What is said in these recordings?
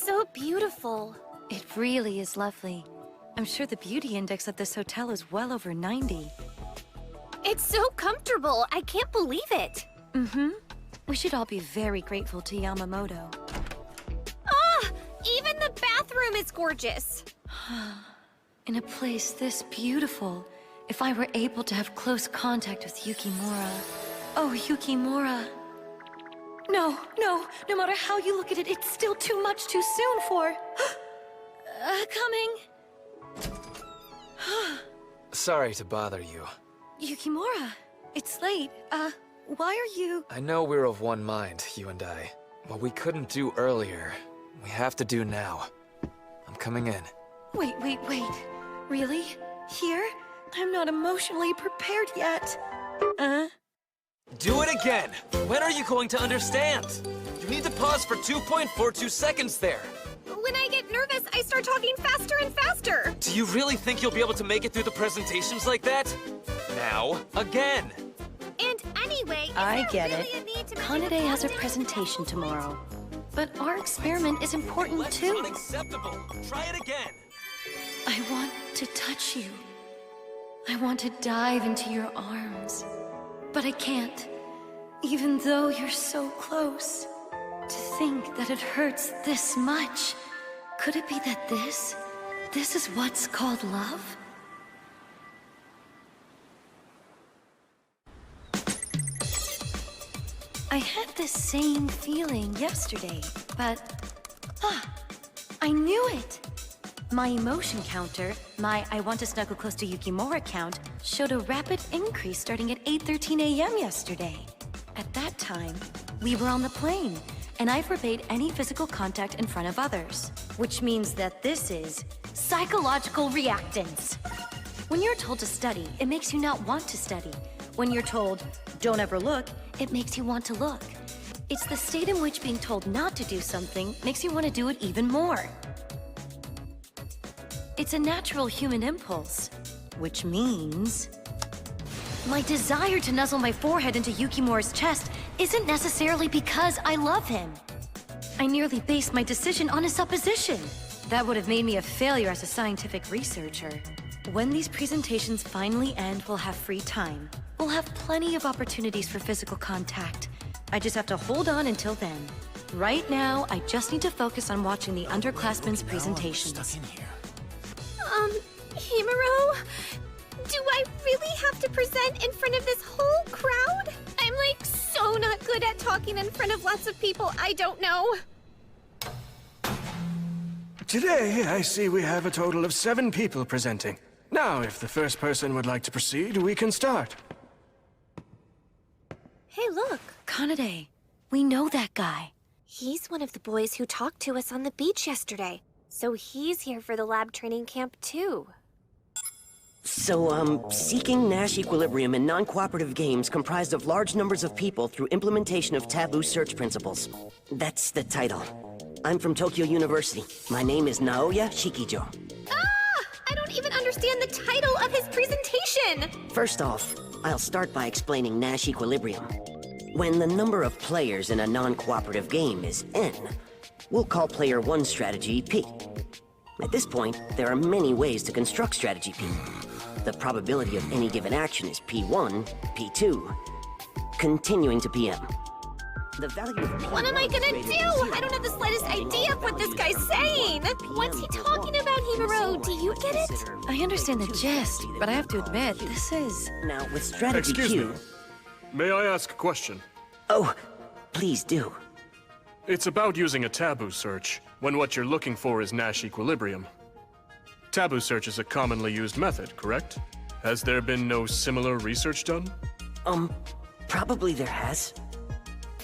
so beautiful. It really is lovely. I'm sure the beauty index at this hotel is well over 90. It's so comfortable. I can't believe it. Mm-hmm. We should all be very grateful to Yamamoto. Ah, even the bathroom is gorgeous. In a place this beautiful, if I were able to have close contact with Yukimura. Oh, Yukimura. No matter how you look at it, it's still too much too soon for... coming. Sorry to bother you. Yukimura, it's late. Why are you... I know we're of one mind, you and I. What we couldn't do earlier, we have to do now. I'm coming in. Wait. Really? Here? I'm not emotionally prepared yet. Do it again! When are you going to understand? You need to pause for 2.42 seconds there. When I get nervous, I start talking faster and faster. Do you really think you'll be able to make it through the presentations like that? Now, again! And anyway, I get it. Kanade has a presentation tomorrow. But our experiment is important too. Unacceptable. Try it again. I want to touch you. I want to dive into your arms. But I can't, even though you're so close. To think that it hurts this much. Could it be that this is what's called love? I had this same feeling yesterday, but... I knew it! My emotion counter, my I want to snuggle close to Yukimura count, showed a rapid increase starting at 8:13 a.m. yesterday. At that time, we were on the plane, and I forbade any physical contact in front of others. Which means that this is psychological reactance. When you're told to study, it makes you not want to study. When you're told, don't ever look, it makes you want to look. It's the state in which being told not to do something makes you want to do it even more. It's a natural human impulse, which means... my desire to nuzzle my forehead into Yukimura's chest isn't necessarily because I love him. I nearly based my decision on a supposition. That would have made me a failure as a scientific researcher. When these presentations finally end, we'll have free time. We'll have plenty of opportunities for physical contact. I just have to hold on until then. Right now, I just need to focus on watching the underclassmen's presentations. Himuro? Do I really have to present in front of this whole crowd? I'm like so not good at talking in front of lots of people I don't know. Today, I see we have a total of 7 people presenting. Now, if the first person would like to proceed, we can start. Hey, look. Kanade, we know that guy. He's one of the boys who talked to us on the beach yesterday. So he's here for the lab training camp, too. So, seeking Nash equilibrium in non-cooperative games comprised of large numbers of people through implementation of taboo search principles. That's the title. I'm from Tokyo University. My name is Naoya Shikijo. Ah! I don't even understand the title of his presentation! First off, I'll start by explaining Nash equilibrium. When the number of players in a non-cooperative game is n, we'll call player 1's strategy P. At this point, there are many ways to construct strategy P. The probability of any given action is P1, P2, continuing to PM. The value of P1 What am I gonna do? I don't have the slightest idea of what this guy's saying! What's he talking about, Himuro? Do you get it? I understand the gist, but I have to admit, this is... Now, with strategy Excuse Q... me. May I ask a question? Oh, please do. It's about using a taboo search, when what you're looking for is Nash equilibrium. Taboo search is a commonly used method, correct? Has there been no similar research done? Probably there has.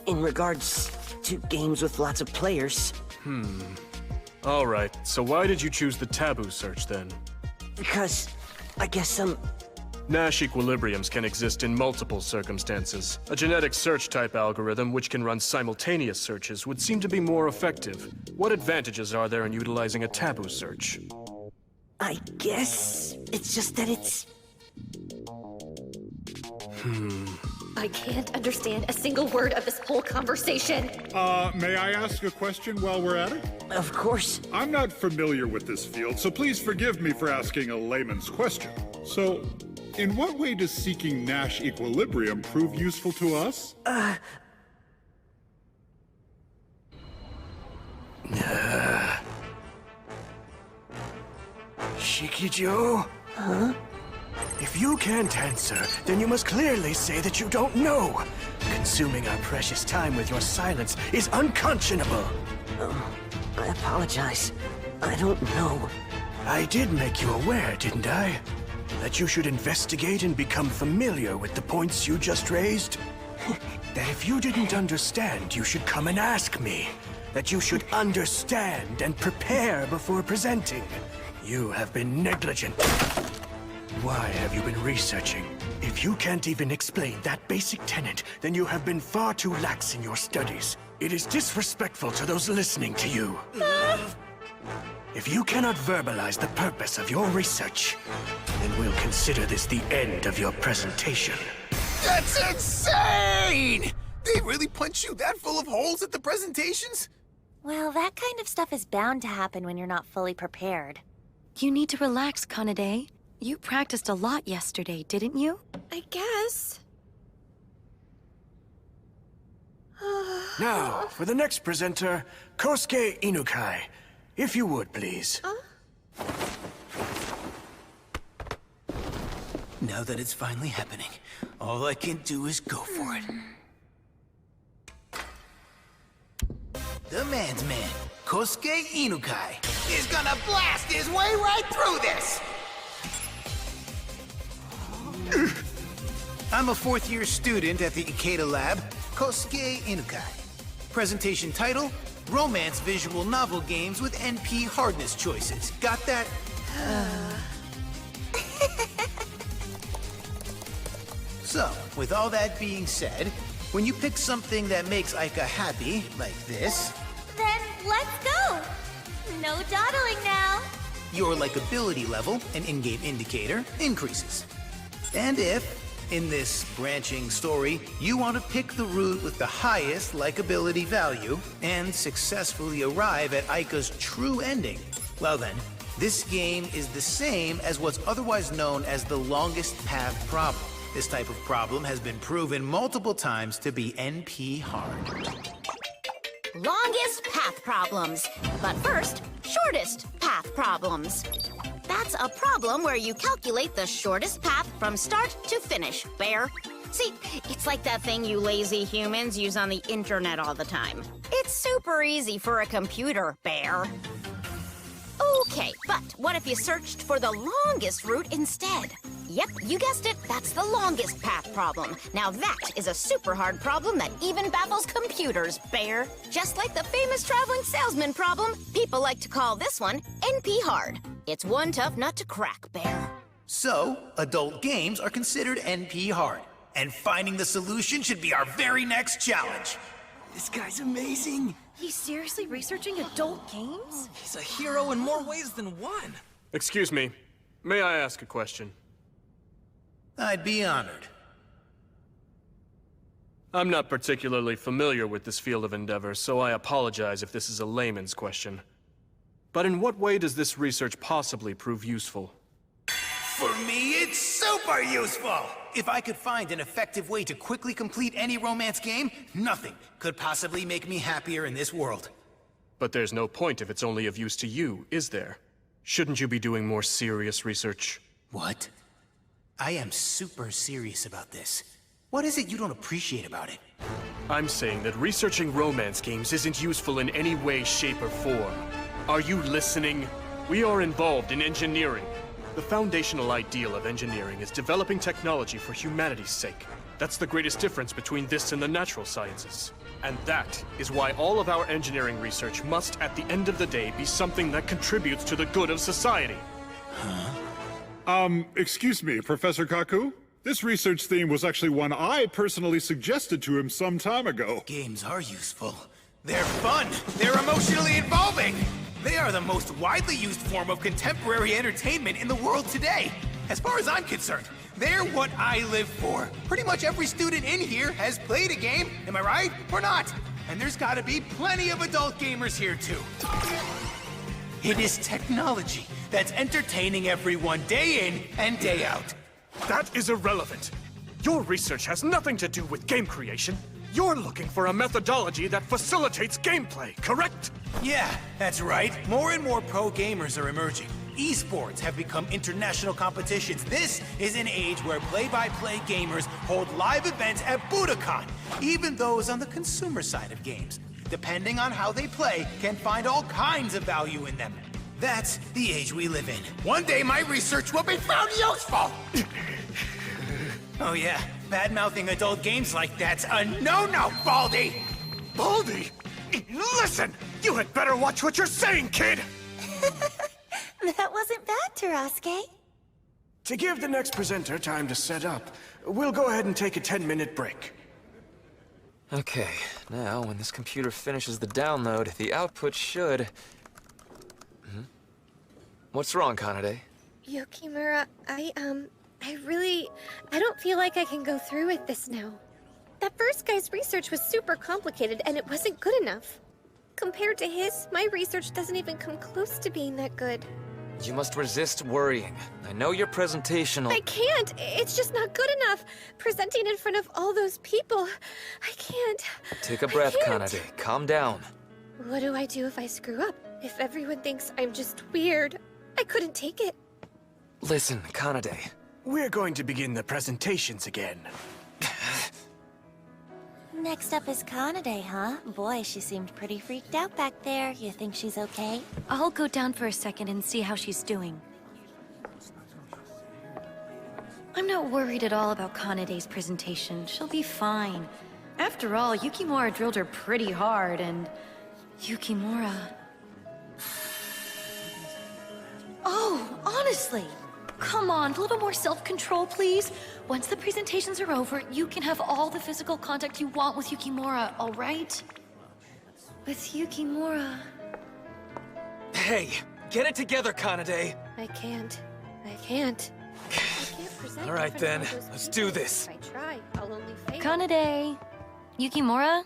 In regards to games with lots of players. Alright, so why did you choose the taboo search then? Because, I guess Nash equilibriums can exist in multiple circumstances. A genetic search type algorithm which can run simultaneous searches would seem to be more effective. What advantages are there in utilizing a taboo search? I guess it's just that it's... I can't understand a single word of this whole conversation. May I ask a question while we're at it? Of course. I'm not familiar with this field, so please forgive me for asking a layman's question. So, in what way does seeking Nash equilibrium prove useful to us? Shikijo? Huh? If you can't answer, then you must clearly say that you don't know. Consuming our precious time with your silence is unconscionable. I apologize. I don't know. I did make you aware, didn't I? That you should investigate and become familiar with the points you just raised? That if you didn't understand, you should come and ask me. That you should understand and prepare before presenting. You have been negligent. Why have you been researching? If you can't even explain that basic tenet, then you have been far too lax in your studies. It is disrespectful to those listening to you. If you cannot verbalize the purpose of your research, then we'll consider this the end of your presentation. That's insane! They really punch you that full of holes at the presentations? Well, that kind of stuff is bound to happen when you're not fully prepared. You need to relax, Kanade. You practiced a lot yesterday, didn't you? I guess. Now, for the next presenter, Kosuke Inukai. If you would, please. Now that it's finally happening, all I can do is go for it. The man's man, Kosuke Inukai, is gonna blast his way right through this! I'm a fourth-year student at the Ikeda Lab, Kosuke Inukai. Presentation title, Romance Visual Novel Games with NP Hardness Choices. Got that? So, with all that being said, when you pick something that makes Aika happy, like this, Then let's go! No dawdling now! your likability level, an in-game indicator, increases. And if, in this branching story, you want to pick the route with the highest likability value and successfully arrive at Aika's true ending, well then, this game is the same as what's otherwise known as the longest path problem. This type of problem has been proven multiple times to be NP hard. Longest path problems. But first, shortest path problems. That's a problem where you calculate the shortest path from start to finish, Bear. See, it's like that thing you lazy humans use on the internet all the time. It's super easy for a computer, Bear. Okay, but what if you searched for the longest route instead? Yep, you guessed it, that's the longest path problem. Now that is a super hard problem that even baffles computers, Bear. Just like the famous traveling salesman problem, people like to call this one NP hard. It's one tough nut to crack, Bear. So, adult games are considered NP hard, and finding the solution should be our very next challenge. This guy's amazing. He's seriously researching adult games? He's a hero in more ways than one. Excuse me. May I ask a question? I'd be honored. I'm not particularly familiar with this field of endeavor, so I apologize if this is a layman's question. But in what way does this research possibly prove useful? For me, it's super useful! If I could find an effective way to quickly complete any romance game, nothing could possibly make me happier in this world. But there's no point if it's only of use to you, is there? Shouldn't you be doing more serious research? What? I am super serious about this. What is it you don't appreciate about it? I'm saying that researching romance games isn't useful in any way, shape, or form. Are you listening? We are involved in engineering. The foundational ideal of engineering is developing technology for humanity's sake. That's the greatest difference between this and the natural sciences. And that is why all of our engineering research must, at the end of the day, be something that contributes to the good of society. Excuse me, Professor Kaku? This research theme was actually one I personally suggested to him some time ago. Games are useful. They're fun. They're emotionally involving. They are the most widely used form of contemporary entertainment in the world today. As far as I'm concerned, they're what I live for. Pretty much every student in here has played a game, am I right? Or not? And there's gotta be plenty of adult gamers here too. It is technology that's entertaining everyone day in and day out. That is irrelevant. Your research has nothing to do with game creation. You're looking for a methodology that facilitates gameplay, correct? Yeah, that's right. More and more pro gamers are emerging. Esports have become international competitions. This is an age where play-by-play gamers hold live events at Budokan. Even those on the consumer side of games, depending on how they play, can find all kinds of value in them. That's the age we live in. One day my research will be found useful! Oh yeah, bad-mouthing adult games like that's a no-no, Baldy! Baldy? Listen! You had better watch what you're saying, kid! That wasn't bad, Terasuke. To give the next presenter time to set up, we'll go ahead and take a 10-minute break. Okay, now when this computer finishes the download, the output should... What's wrong, Kanade? Yukimura, I don't feel like I can go through with this now. That first guy's research was super complicated and it wasn't good enough. Compared to his, my research doesn't even come close to being that good. You must resist worrying. I know your presentation will... I can't! It's just not good enough! Presenting in front of all those people, I can't. Take a breath, I can't. Kanade. Calm down. What do I do if I screw up? If everyone thinks I'm just weird? I couldn't take it. Listen, Kanade. We're going to begin the presentations again. Next up is Kanade, huh? Boy, she seemed pretty freaked out back there. You think she's okay? I'll go down for a second and see how she's doing. I'm not worried at all about Kanade's presentation. She'll be fine. After all, Yukimura drilled her pretty hard, and... Yukimura... Oh, honestly! Come on, a little more self-control, please. Once the presentations are over, you can have all the physical contact you want with Yukimura, all right? With Yukimura... Hey, get it together, Kanade. I can't. I can't present All right in front then, of all those let's people. do this. If I try, I'll only fail. Kanade... Yukimura?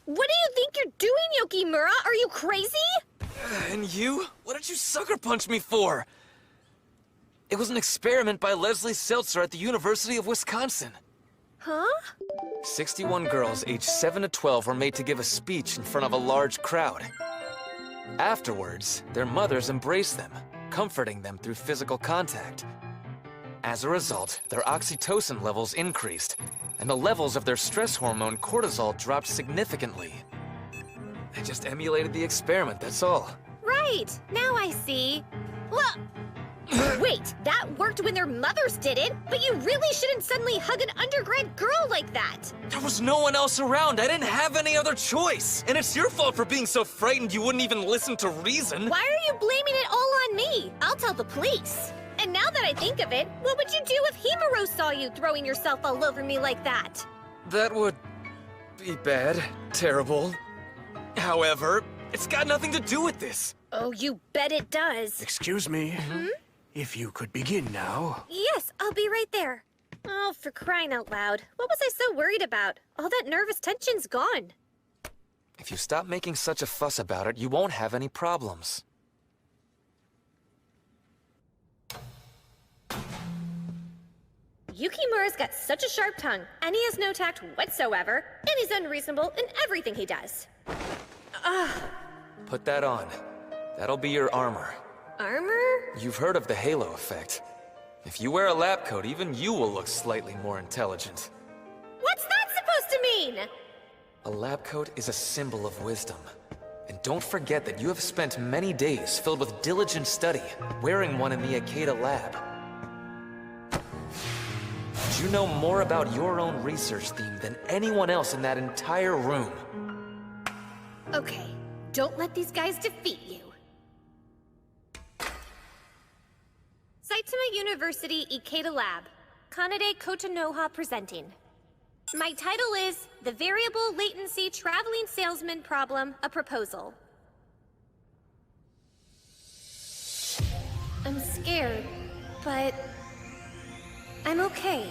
What do you think you're doing, Yukimura? Are you crazy? And you? What did you sucker punch me for? It was an experiment by Leslie Seltzer at the University of Wisconsin. Huh? 61 girls aged 7 to 12 were made to give a speech in front of a large crowd. Afterwards, their mothers embraced them, comforting them through physical contact. As a result, their oxytocin levels increased, and the levels of their stress hormone cortisol dropped significantly. I just emulated the experiment, that's all. Right. Now I see. Look. Wait, that worked when their mothers did it, but you really shouldn't suddenly hug an undergrad girl like that. There was no one else around. I didn't have any other choice. And it's your fault for being so frightened you wouldn't even listen to reason. Why are you blaming it all on me? I'll tell the police. And now that I think of it, what would you do if Himuro saw you throwing yourself all over me like that? That would be bad, terrible. However, it's got nothing to do with this. Oh, you bet it does. Excuse me. If you could begin now. Yes, I'll be right there. Oh, for crying out loud. What was I so worried about? All that nervous tension's gone. If you stop making such a fuss about it, you won't have any problems. Yukimura's got such a sharp tongue, and he has no tact whatsoever, and he's unreasonable in everything he does. Put that on. That'll be your armor. Armor? You've heard of the halo effect. If you wear a lab coat, even you will look slightly more intelligent. What's that supposed to mean? A lab coat is a symbol of wisdom. And don't forget that you have spent many days filled with diligent study, wearing one in the Akeda lab. You know more about your own research theme than anyone else in that entire room. Okay, Don't let these guys defeat you. Saitama University Ikeda Lab. Kanade Kotanoha presenting. My title is The Variable Latency Traveling Salesman Problem, a Proposal. I'm scared, but I'm okay.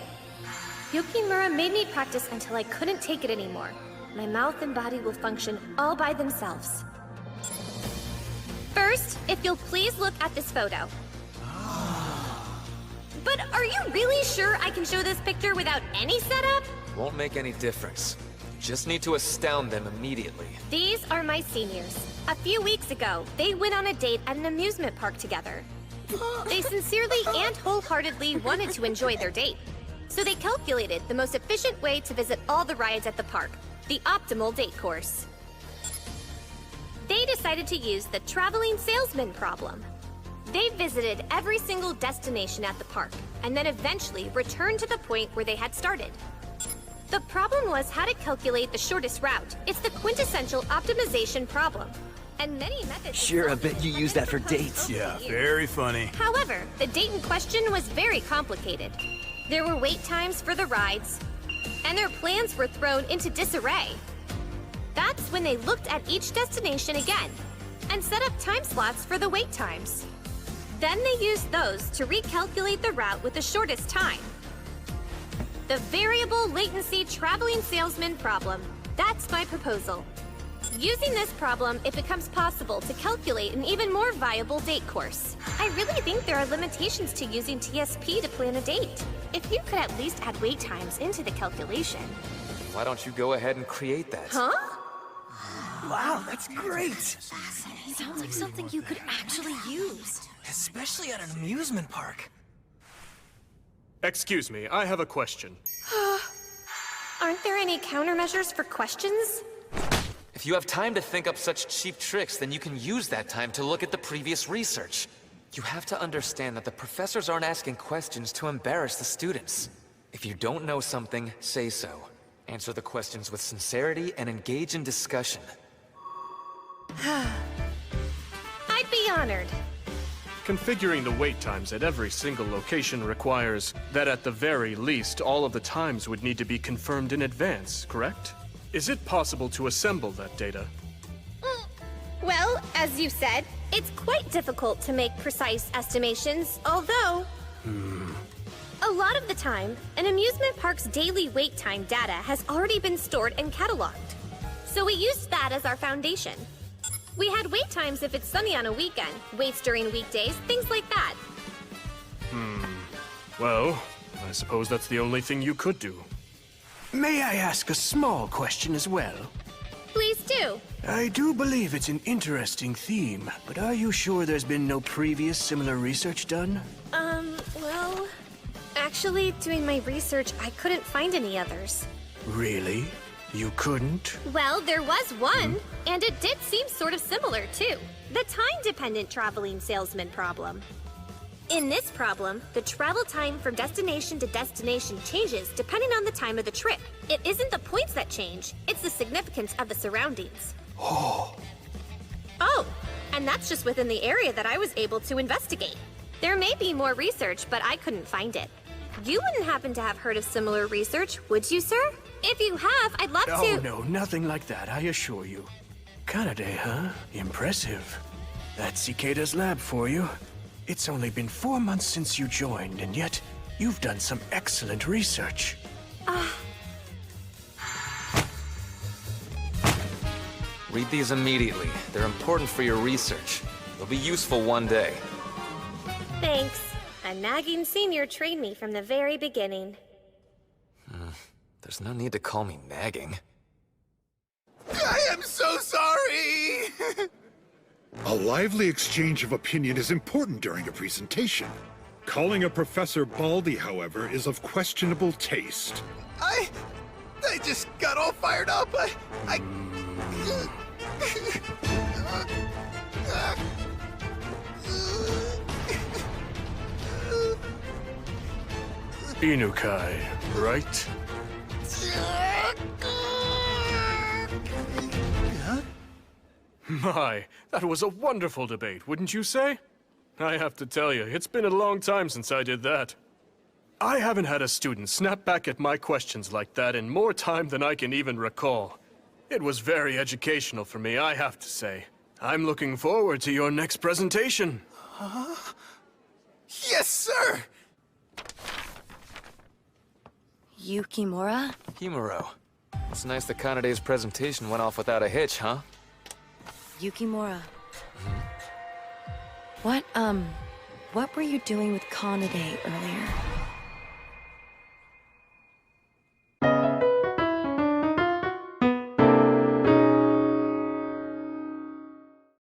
Yukimura made me practice until I couldn't take it anymore. My mouth and body will function all by themselves. First, if you'll please look at this photo. But are you really sure I can show this picture without any setup? Won't make any difference. Just need to astound them immediately. These are my seniors. A few weeks ago, they went on a date at an amusement park together. They sincerely and wholeheartedly wanted to enjoy their date. So they calculated the most efficient way to visit all the rides at the park, the optimal date course. They decided to use the traveling salesman problem. They visited every single destination at the park, and then eventually returned to the point where they had started. The problem was how to calculate the shortest route. It's the quintessential optimization problem. And many methods... Sure, I bet you use that for dates. Yeah, very funny. However, the date in question was very complicated. There were wait times for the rides, and their plans were thrown into disarray. That's when they looked at each destination again, and set up time slots for the wait times. Then they used those to recalculate the route with the shortest time. The variable latency traveling salesman problem. That's my proposal. Using this problem, it becomes possible to calculate an even more viable date course. I really think there are limitations to using TSP to plan a date. If you could at least add wait times into the calculation. Why don't you go ahead and create that? Huh? Wow, that's great! Sounds like something you could actually use. Especially at an amusement park. Excuse me, I have a question. Aren't there any countermeasures for questions? If you have time to think up such cheap tricks, then you can use that time to look at the previous research. You have to understand that the professors aren't asking questions to embarrass the students. If you don't know something, say so. Answer the questions with sincerity and engage in discussion. I'd be honored. Configuring the wait times at every single location requires that at the very least, all of the times would need to be confirmed in advance, correct? Is it possible to assemble that data? Well, as you said, it's quite difficult to make precise estimations, although... A lot of the time, an amusement park's daily wait time data has already been stored and cataloged. So we used that as our foundation. We had wait times if it's sunny on a weekend, waits during weekdays, things like that. Well, I suppose that's the only thing you could do. May I ask a small question as well? Please do. I do believe it's an interesting theme, but are you sure there's been no previous similar research done? Well... Actually, doing my research, I couldn't find any others. Really? You couldn't? Well, there was one, and it did seem sort of similar, too. The time-dependent traveling salesman problem. In this problem, the travel time from destination to destination changes depending on the time of the trip. It isn't the points that change, it's the significance of the surroundings. Oh, and that's just within the area that I was able to investigate. There may be more research, but I couldn't find it. You wouldn't happen to have heard of similar research, would you, sir? If you have, I'd love to— Oh, no, nothing like that, I assure you. Kanade, huh? Impressive. That's Ikeda's lab for you. It's only been 4 months since you joined, and yet you've done some excellent research. Read these immediately. They're important for your research. They'll be useful one day. Thanks. A nagging senior trained me from the very beginning. There's no need to call me nagging. I am so sorry! A lively exchange of opinion is important during a presentation. Calling a Professor Baldy, however, is of questionable taste. I just got all fired up. Inukai, right? My, that was a wonderful debate, wouldn't you say? I have to tell you, it's been a long time since I did that. I haven't had a student snap back at my questions like that in more time than I can even recall. It was very educational for me, I have to say. I'm looking forward to your next presentation. Yes, sir! Yukimura? Himuro. It's nice that Kanade's presentation went off without a hitch, huh? Yukimura. What were you doing with Kanade earlier?